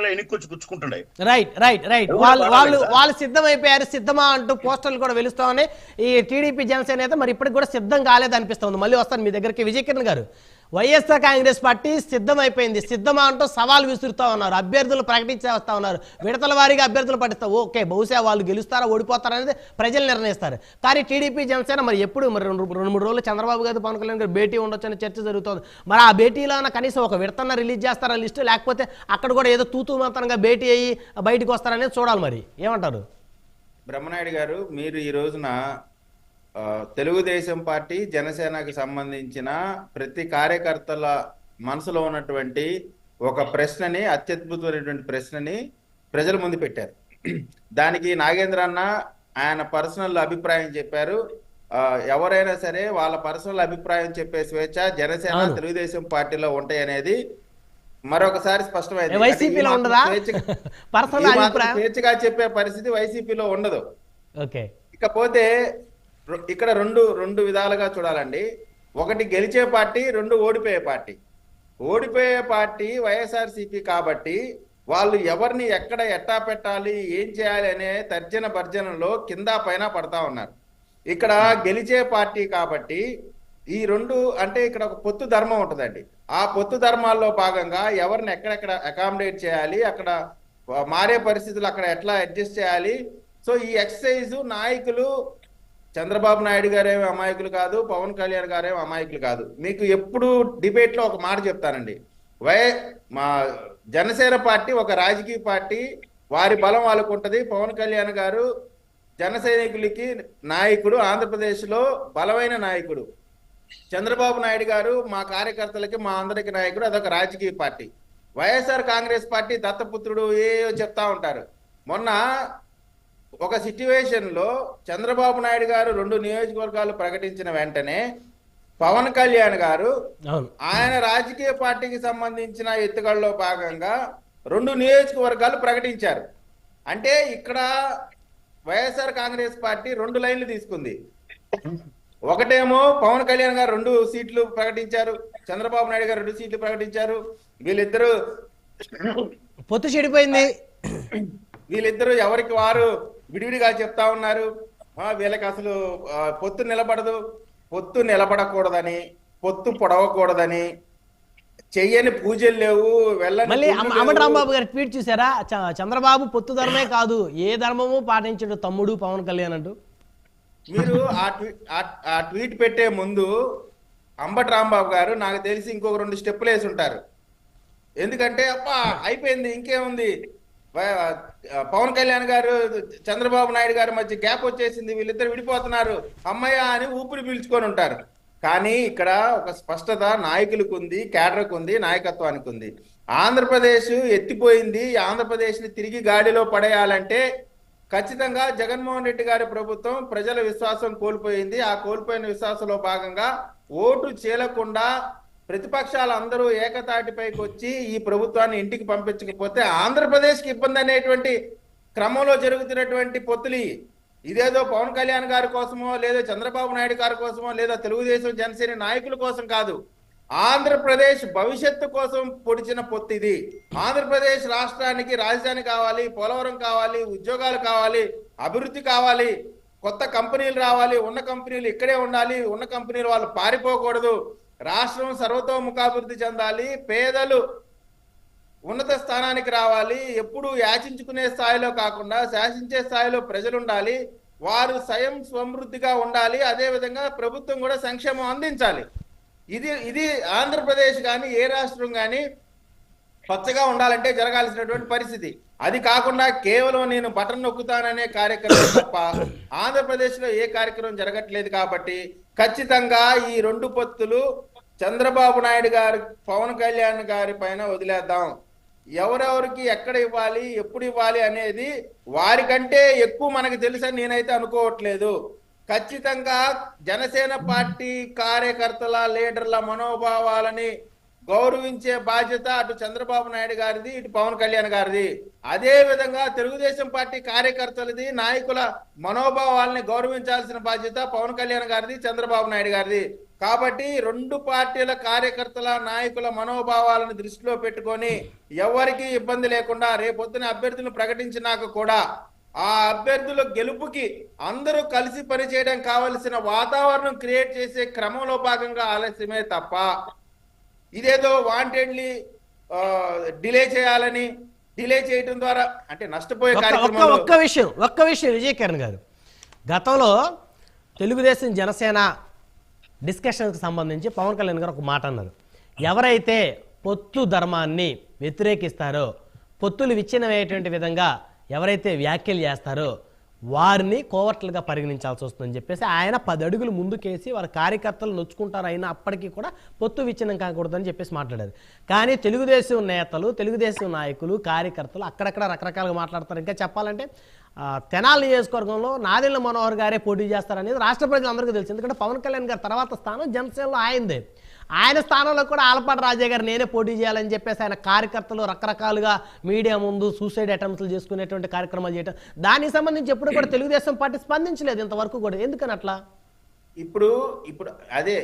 జనాలు ఎన్నికొచ్చి గుచ్చుకుంటున్నాయి. Right right right వాళ్ళు సిద్ధమైపోయారు, సిద్ధమా అంటూ పోస్టర్లు కూడా వెలుస్తామని ఈ టీడీపీ జనసేన అయితే మరి ఇప్పటికి కూడా సిద్ధం కాలేదు అనిపిస్తుంది. మళ్ళీ వస్తాను మీ దగ్గరికి. విజయ్ కిరణ్ గారు, వైఎస్ఆర్ కాంగ్రెస్ పార్టీ సిద్ధమైపోయింది, సిద్ధమా అంటూ సవాల్ విసురుతా ఉన్నారు, అభ్యర్థులు ప్రకటించేస్తా ఉన్నారు, విడతల వారీగా అభ్యర్థులు పట్టిస్తారు. ఓకే, బహుశా వాళ్ళు గెలుస్తారా ఓడిపోతారా అనేది ప్రజలు నిర్ణయిస్తారు. కానీ టీడీపీ జనసేన మరి ఎప్పుడు మరి రెండు మూడు రోజులు చంద్రబాబు గారు పవన్ కళ్యాణ్ గారు భేటీ ఉండొచ్చు అని చర్చ జరుగుతుంది. మరి ఆ భేటీలో కనీసం ఒక విడతన్న రిలీజ్ చేస్తారా లిస్టు, లేకపోతే అక్కడ కూడా ఏదో తూతూ మాత్రంగా భేటీ అయ్యి బయటకు వస్తారనేది చూడాలి. మరి ఏమంటారు? బ్రహ్మనాయుడు గారు, మీరు ఈ రోజున తెలుగుదేశం పార్టీ జనసేనకి సంబంధించిన ప్రతి కార్యకర్తల మనసులో ఉన్నటువంటి ఒక ప్రశ్నని, అత్యద్భుతమైనటువంటి ప్రశ్నని ప్రజల ముందు పెట్టారు. దానికి నాగేంద్ర అన్న ఆయన పర్సనల్ అభిప్రాయం చెప్పారు. ఎవరైనా సరే వాళ్ళ పర్సనల్ అభిప్రాయం చెప్పే స్వేచ్ఛ జనసేన తెలుగుదేశం పార్టీలో ఉంటాయి అనేది మరొకసారి స్పష్టమైంది. స్వేచ్ఛగా చెప్పే పరిస్థితి వైసీపీలో ఉండదు. ఇకపోతే ఇక్కడ రెండు విధాలుగా చూడాలండి. ఒకటి గెలిచే పార్టీ, రెండు ఓడిపోయే పార్టీ. ఓడిపోయే పార్టీ వైఎస్ఆర్సీపీ కాబట్టి వాళ్ళు ఎవరిని ఎక్కడ ఎట్టా పెట్టాలి, ఏం చేయాలి అనే తర్జన భర్జనలో కింద పైన పడతా ఉన్నారు. ఇక్కడ గెలిచే పార్టీ కాబట్టి ఈ రెండు అంటే ఇక్కడ ఒక పొత్తు ధర్మం ఉంటుందండి. ఆ పొత్తు ధర్మాల్లో భాగంగా ఎవరిని ఎక్కడెక్కడ అకామిడేట్ చేయాలి, అక్కడ మారే పరిస్థితులు అక్కడ ఎట్లా అడ్జస్ట్ చేయాలి. సో ఈ ఎక్సర్సైజ్ నాయకులు చంద్రబాబు నాయుడు గారేమి అమాయకులు కాదు, పవన్ కళ్యాణ్ గారేమి అమాయకులు కాదు. మీకు ఎప్పుడు డిబేట్ లో ఒక మాట చెప్తానండి, మా జనసేన పార్టీ ఒక రాజకీయ పార్టీ, వారి బలం వాళ్ళకు ఉంటది. పవన్ కళ్యాణ్ గారు జన సైనికులకి నాయకుడు, ఆంధ్రప్రదేశ్ లో బలమైన నాయకుడు. చంద్రబాబు నాయుడు గారు మా కార్యకర్తలకి, మా అందరికి నాయకుడు, అదొక రాజకీయ పార్టీ. వైఎస్ఆర్ కాంగ్రెస్ పార్టీ దత్తపుత్రుడు ఏయో చెప్తా ఉంటారు. మొన్న ఒక సిట్యువేషన్ లో చంద్రబాబు నాయుడు గారు 2 నియోజకవర్గాలు ప్రకటించిన వెంటనే పవన్ కళ్యాణ్ గారు ఆయన రాజకీయ పార్టీకి సంబంధించిన ఎత్తుగడలో భాగంగా 2 నియోజకవర్గాలు ప్రకటించారు. అంటే ఇక్కడ వైఎస్ఆర్ కాంగ్రెస్ పార్టీ 2 లైన్లు తీసుకుంది. ఒకటేమో పవన్ కళ్యాణ్ గారు 2 సీట్లు ప్రకటించారు, చంద్రబాబు నాయుడు గారు 2 సీట్లు ప్రకటించారు. పొత్తు చెడిపోయింది. వీళ్ళిద్దరూ ఎవరికి వారు విడివిడిగా చెప్తా ఉన్నారు. వీళ్ళకి అసలు పొత్తు నిలబడదు, పొత్తు నిలబడకూడదని, పొత్తు పొడవకూడదని, చెయ్యని పూజలు లేవు, మళ్ళీ రాంబాబు గారు ట్వీట్ చూసారా? చంద్రబాబు పొత్తు ధర్మే కాదు, ఏ ధర్మము పాటించడు తమ్ముడు పవన్ కళ్యాణ్ అంటూ. మీరు ఆ ట్వీట్ పెట్టే ముందు అంబటి రాంబాబు గారు నాకు తెలిసి ఇంకొక 2 స్టెప్పులు వేసి ఉంటారు. ఎందుకంటే అబ్బా అయిపోయింది, ఇంకేముంది, పవన్ కళ్యాణ్ గారు చంద్రబాబు నాయుడు గారి మధ్య గ్యాప్ వచ్చేసింది, వీళ్ళిద్దరు విడిపోతున్నారు అమ్మయ్య అని ఊపిరి పీల్చుకొని ఉంటారు. కానీ ఇక్కడ ఒక స్పష్టత నాయకులకు ఉంది, కేడర్కు ఉంది, నాయకత్వానికి ఉంది. ఆంధ్రప్రదేశ్ ఎత్తిపోయింది. ఆంధ్రప్రదేశ్ ని తిరిగి గాడిలో పడేయాలంటే ఖచ్చితంగా జగన్మోహన్ రెడ్డి గారి ప్రభుత్వం ప్రజల విశ్వాసం కోల్పోయింది. ఆ కోల్పోయిన విశ్వాసంలో భాగంగా ఓటు చీలకుండా ప్రతిపక్షాలు అందరూ ఏకతాటిపైకి వచ్చి ఈ ప్రభుత్వాన్ని ఇంటికి పంపించకపోతే ఆంధ్రప్రదేశ్కి ఇబ్బంది అనేటువంటి క్రమంలో జరుగుతున్నటువంటి పొత్తులు. ఇదేదో పవన్ కళ్యాణ్ గారి కోసమో, లేదా చంద్రబాబు నాయుడు గారి కోసమో, లేదా తెలుగుదేశం జనసేన నాయకుల కోసం కాదు, ఆంధ్రప్రదేశ్ భవిష్యత్తు కోసం పొడిచిన పొత్తు ఇది. ఆంధ్రప్రదేశ్ రాష్ట్రానికి రాజధాని కావాలి, పోలవరం కావాలి, ఉద్యోగాలు కావాలి, అభివృద్ధి కావాలి, కొత్త కంపెనీలు రావాలి, ఉన్న కంపెనీలు ఇక్కడే ఉండాలి, ఉన్న కంపెనీలు వాళ్ళు పారిపోకూడదు, రాష్ట్రం సర్వతోముఖాభివృద్ధి చెందాలి, పేదలు ఉన్నత స్థానానికి రావాలి, ఎప్పుడు యాచించుకునే స్థాయిలో కాకుండా శాసించే స్థాయిలో ప్రజలు ఉండాలి, వారు స్వయం సమృద్ధిగా ఉండాలి, అదేవిధంగా ప్రభుత్వం కూడా సంక్షేమం అందించాలి. ఇది ఆంధ్రప్రదేశ్ కానీ ఏ రాష్ట్రం కానీ పచ్చగా ఉండాలంటే జరగాల్సినటువంటి పరిస్థితి. అది కాకుండా కేవలం నేను బటన్ నొక్కుతాననే కార్యక్రమం తప్ప ఆంధ్రప్రదేశ్ లో ఏ కార్యక్రమం జరగట్లేదు. కాబట్టి ఖచ్చితంగా ఈ 2 పొత్తులు చంద్రబాబు నాయుడు గారు, పవన్ కళ్యాణ్ గారి పైన వదిలేద్దాం. ఎవరెవరికి ఎక్కడ ఇవ్వాలి, ఎప్పుడు ఇవ్వాలి అనేది వారికంటే ఎక్కువ మనకు తెలుసని నేనైతే అనుకోవట్లేదు. ఖచ్చితంగా జనసేన పార్టీ కార్యకర్తల, లీడర్ల మనోభావాలని గౌరవించే బాధ్యత అటు చంద్రబాబు నాయుడు గారిది, ఇటు పవన్ కళ్యాణ్ గారిది. అదే విధంగా తెలుగుదేశం పార్టీ కార్యకర్తలది, నాయకుల మనోభావాలని గౌరవించాల్సిన బాధ్యత పవన్ కళ్యాణ్ గారిది, చంద్రబాబు నాయుడు గారిది. కాబట్టి రెండు పార్టీల కార్యకర్తల నాయకుల మనోభావాలను దృష్టిలో పెట్టుకొని ఎవరికి ఇబ్బంది లేకుండా రేపొద్దున అభ్యర్థులను ప్రకటించినాక కూడా ఆ అభ్యర్థుల గెలుపుకి అందరూ కలిసి పనిచేయడం కావలసిన వాతావరణం క్రియేట్ చేసే క్రమంలో భాగంగా ఆలస్యమే తప్ప ఇదేదో వాంటెడ్లీ డిలే చేయాలని డిలే చేయడం ద్వారా అంటే నష్టపోయే కార్యక్రమంలో ఒక్క విషయం విజయకిరణ్ గారు, గతంలో తెలుగుదేశం జనసేన డిస్కషన్కి సంబంధించి పవన్ కళ్యాణ్ గారు ఒక మాట అన్నారు. ఎవరైతే పొత్తు ధర్మాన్ని వ్యతిరేకిస్తారో, పొత్తులు విచ్ఛిన్నమయ్యేటువంటి విధంగా ఎవరైతే వ్యాఖ్యలు చేస్తారో వారిని కోవర్ట్లుగా పరిగణించాల్సి వస్తుందని చెప్పేసి ఆయన 10 అడుగులు ముందుకేసి వారి కార్యకర్తలు నొచ్చుకుంటారు, అయినా అప్పటికీ కూడా పొత్తు విచ్ఛిన్నం కాకూడదని చెప్పేసి మాట్లాడారు. కానీ తెలుగుదేశం నేతలు, తెలుగుదేశం నాయకులు, కార్యకర్తలు అక్కడక్కడ రకరకాలుగా మాట్లాడతారు. ఇంకా చెప్పాలంటే తెనాలి నియోజకవర్గంలో నాదెళ్ల మనోహర్ గారే పోటీ చేస్తారనేది రాష్ట్ర ప్రజలందరికీ తెలుసు. ఎందుకంటే పవన్ కళ్యాణ్ గారి తర్వాత స్థానం జనసేనలో ఆయనదే. ఆయన స్థానంలో కూడా ఆలపాటి రాజా గారు నేనే పోటీ చేయాలని చెప్పేసి ఆయన కార్యకర్తలు రకరకాలుగా మీడియా ముందు సూసైడ్ అటెంప్ట్లు చేసుకునేటువంటి కార్యక్రమాలు చేయడం, దానికి సంబంధించి ఎప్పుడు కూడా తెలుగుదేశం పార్టీ స్పందించలేదు ఇంతవరకు కూడా. ఎందుకని అట్లా?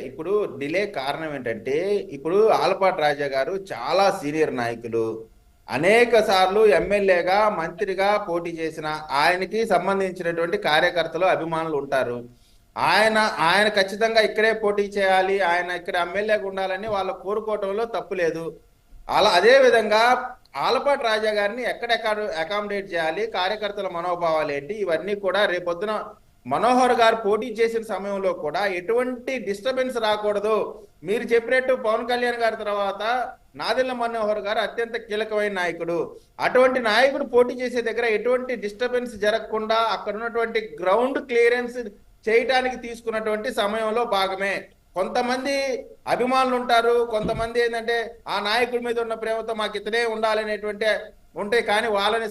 ఇప్పుడు డిలే కారణం ఏంటంటే, ఇప్పుడు ఆలపాటి రాజా గారు చాలా సీనియర్ నాయకులు, అనేక సార్లు ఎమ్మెల్యేగా మంత్రిగా పోటీ చేసిన ఆయనకి సంబంధించినటువంటి కార్యకర్తలు అభిమానులు ఉంటారు. ఆయన ఖచ్చితంగా ఇక్కడే పోటీ చేయాలి, ఆయన ఇక్కడ ఎమ్మెల్యేగా ఉండాలని వాళ్ళు కోరుకోవటంలో తప్పు లేదు. అదే విధంగా ఆలపాటి రాజా గారిని ఎక్కడెక్కడ అకామిడేట్ చేయాలి, కార్యకర్తల మనోభావాలు ఏంటి, ఇవన్నీ కూడా రేపొద్దున మనోహర్ గారు పోటీ చేసిన సమయంలో కూడా ఎటువంటి డిస్టర్బెన్స్ రాకూడదు. మీరు చెప్పినట్టు పవన్ కళ్యాణ్ గారి తర్వాత నాదెళ్ల మనోహర్ గారు అత్యంత కీలకమైన నాయకుడు. అటువంటి నాయకుడు పోటీ చేసే దగ్గర ఎటువంటి డిస్టర్బెన్స్ జరగకుండా అక్కడ ఉన్నటువంటి గ్రౌండ్ క్లియరెన్స్ చేయటానికి తీసుకున్నటువంటి సమయంలో భాగమే. కొంతమంది అభిమానులు ఉంటారు, కొంతమంది ఏంటంటే ఆ నాయకుడి మీద ఉన్న ప్రేమతో మాకు ఇతనే ఉండాలనేటువంటి ఉంటాయి. కానీ వాళ్ళని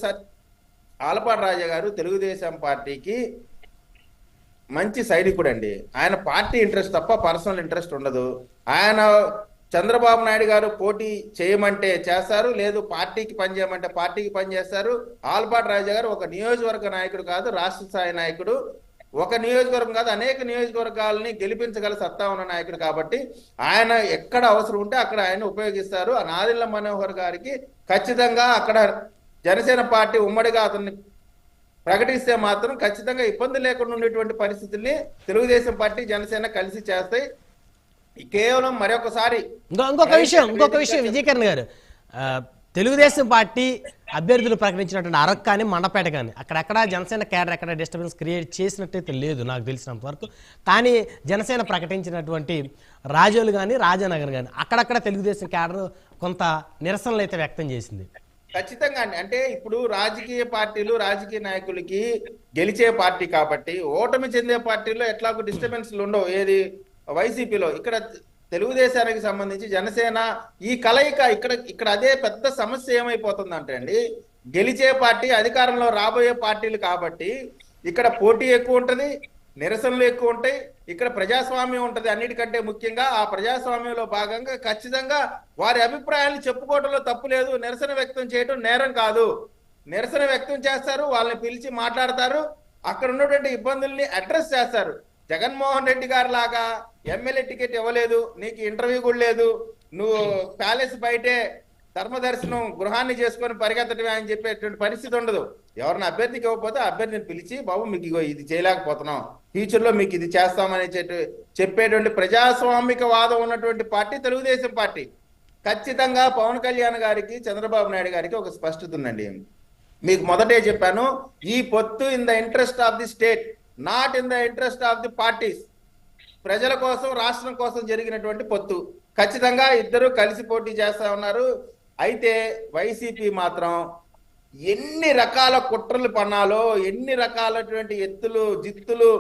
ఆలపాటి రాజా గారు తెలుగుదేశం పార్టీకి మంచి సైనికుడు అండి. ఆయన పార్టీ ఇంట్రెస్ట్ తప్ప పర్సనల్ ఇంట్రెస్ట్ ఉండదు. ఆయన చంద్రబాబు నాయుడు గారు పోటీ చేయమంటే చేస్తారు, లేదు పార్టీకి పనిచేయమంటే పార్టీకి పనిచేస్తారు. ఆలపాటి రాజా గారు ఒక నియోజకవర్గ నాయకుడు కాదు, రాష్ట్ర స్థాయి నాయకుడు. ఒక నియోజకవర్గం కాదు, అనేక నియోజకవర్గాలని గెలిపించగల సత్తా ఉన్న నాయకుడు. కాబట్టి ఆయన ఎక్కడ అవసరం ఉంటే అక్కడ ఆయన ఉపయోగిస్తారు. ఆ నాదెళ్ల మనోహర్ గారికి ఖచ్చితంగా అక్కడ జనసేన పార్టీ ఉమ్మడిగా అతన్ని ప్రకటిస్తే మాత్రం ఖచ్చితంగా ఇబ్బంది లేకుండా ఉండేటువంటి పరిస్థితుల్ని తెలుగుదేశం పార్టీ జనసేన కలిసి చేస్తాయి. కేవలం మరొకసారి ఇంకొక విషయం విజయకిరణ్ గారు, తెలుగుదేశం పార్టీ అభ్యర్థులు ప్రకటించినటువంటి అరకు కానీ మండపేట కానీ అక్కడెక్కడ జనసేన క్యాడర్ ఎక్కడ డిస్టర్బెన్స్ క్రియేట్ చేసినట్టయితే లేదు నాకు తెలిసినంత వరకు. కానీ జనసేన ప్రకటించినటువంటి రాజోలు కానీ రాజానగర్ కానీ అక్కడక్కడ తెలుగుదేశం క్యాడర్ కొంత నిరసనలు అయితే వ్యక్తం చేసింది. ఖచ్చితంగా అండి. అంటే ఇప్పుడు రాజకీయ పార్టీలు, రాజకీయ నాయకులకి గెలిచే పార్టీ కాబట్టి ఓటమి చెందే పార్టీలో ఎట్లాగో డిస్టర్బెన్స్లు ఉండవు. ఏది వైసీపీలో, ఇక్కడ తెలుగుదేశానికి సంబంధించి జనసేన ఈ కలయిక ఇక్కడ అదే పెద్ద సమస్య ఏమైపోతుంది అంటే అండి, గెలిచే పార్టీ అధికారంలో రాబోయే పార్టీలు కాబట్టి ఇక్కడ పోటీ ఎక్కువ ఉంటుంది, నిరసనలు ఎక్కువ ఉంటాయి, ఇక్కడ ప్రజాస్వామ్యం ఉంటుంది. అన్నిటికంటే ముఖ్యంగా ఆ ప్రజాస్వామ్యంలో భాగంగా ఖచ్చితంగా వారి అభిప్రాయాలు చెప్పుకోవడంలో తప్పు లేదు. నిరసన వ్యక్తం చేయడం నేరం కాదు. నిరసన వ్యక్తం చేస్తారు, వాళ్ళని పిలిచి మాట్లాడతారు, అక్కడ ఉన్నటువంటి ఇబ్బందుల్ని అడ్రస్ చేస్తారు. జగన్మోహన్ రెడ్డి గారు లాగా ఎమ్మెల్యే టికెట్ ఇవ్వలేదు, నీకు ఇంటర్వ్యూ కూడా లేదు, నువ్వు ప్యాలెస్ బయటే ధర్మదర్శనం గృహాన్ని చేసుకొని పరిగెత్తడమే అని చెప్పేటువంటి పరిస్థితి ఉండదు. ఎవరిని అభ్యర్థికి ఇవ్వకపోతే అభ్యర్థిని పిలిచి బాబు మీకు ఇగో ఇది చేయలేకపోతున్నాం, ఫ్యూచర్ లో మీకు ఇది చేస్తామని చెప్పేటువంటి ప్రజాస్వామిక వాదం ఉన్నటువంటి పార్టీ తెలుగుదేశం పార్టీ. ఖచ్చితంగా పవన్ కళ్యాణ్ గారికి, చంద్రబాబు నాయుడు గారికి ఒక స్పష్టత ఉందండి. మీకు మొదటే చెప్పాను, ఈ పొత్తు in the interest of the state, not in the interest of the parties. ప్రజల కోసం, రాష్ట్రం కోసం జరిగినటువంటి పొత్తు. ఖచ్చితంగా ఇద్దరు కలిసి పోటీ చేస్తా ఉన్నారు. అయితే వైసీపీ మాత్రం ఎన్ని రకాల కుట్రలు పన్నాలో, ఎన్ని రకాలటువంటి ఎత్తులు జిత్తులు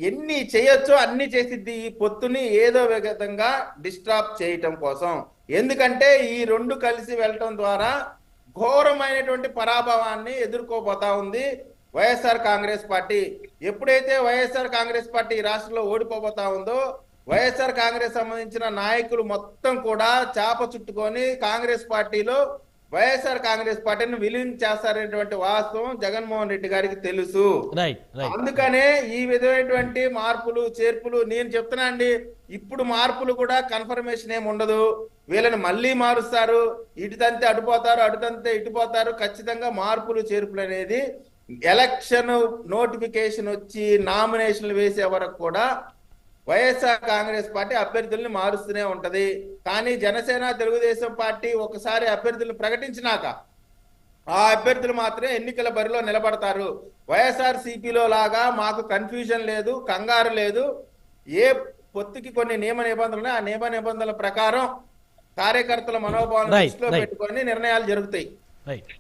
ఎన్ని చేయొచ్చో అన్ని చేసిద్ది ఈ పొత్తుని ఏదో విధంగా డిస్టర్బ్ చేయటం కోసం. ఎందుకంటే ఈ రెండు కలిసి వెళ్ళటం ద్వారా ఘోరమైనటువంటి పరాభవాన్ని ఎదుర్కోబోతా ఉంది వైఎస్ఆర్ కాంగ్రెస్ పార్టీ. ఎప్పుడైతే వైఎస్ఆర్ కాంగ్రెస్ పార్టీ రాష్ట్రంలో ఓడిపోబోతా ఉందో, వైఎస్ఆర్ కాంగ్రెస్ సంబంధించిన నాయకులు మొత్తం కూడా చాప చుట్టుకొని కాంగ్రెస్ పార్టీలో వైఎస్ఆర్ కాంగ్రెస్ పార్టీని విలీనం చేస్తారనేటువంటి వాస్తవం జగన్మోహన్ రెడ్డి గారికి తెలుసు. రైట్ రైట్ అందుకనే ఈ విధమైనటువంటి మార్పులు చేర్పులు నేను చెప్తున్నా అండి. ఇప్పుడు మార్పులు కూడా కన్ఫర్మేషన్ ఏమి ఉండదు. వీళ్ళని మళ్ళీ మారుస్తారు, ఇటుతంతే అటుపోతారు, అటుతంతే ఇటుపోతారు. ఖచ్చితంగా మార్పులు చేర్పులు అనేది ఎలక్షన్ నోటిఫికేషన్ వచ్చి నామినేషన్లు వేసే వరకు కూడా వైఎస్ఆర్ కాంగ్రెస్ పార్టీ అభ్యర్థుల్ని మారుస్తూనే ఉంటది. కానీ జనసేన తెలుగుదేశం పార్టీ ఒకసారి అభ్యర్థులను ప్రకటించినాక ఆ అభ్యర్థులు మాత్రమే ఎన్నికల బరిలో నిలబడతారు. వైఎస్ఆర్ సిపిలో లాగా మాకు కన్ఫ్యూజన్ లేదు, కంగారు లేదు. ఏ పొత్తుకి కొన్ని నియమ నిబంధనలు ఉన్నాయి, ఆ నియమ నిబంధనల ప్రకారం కార్యకర్తల మనోభావాలను దృష్టిలో పెట్టుకొని నిర్ణయాలు జరుగుతాయి. రైట్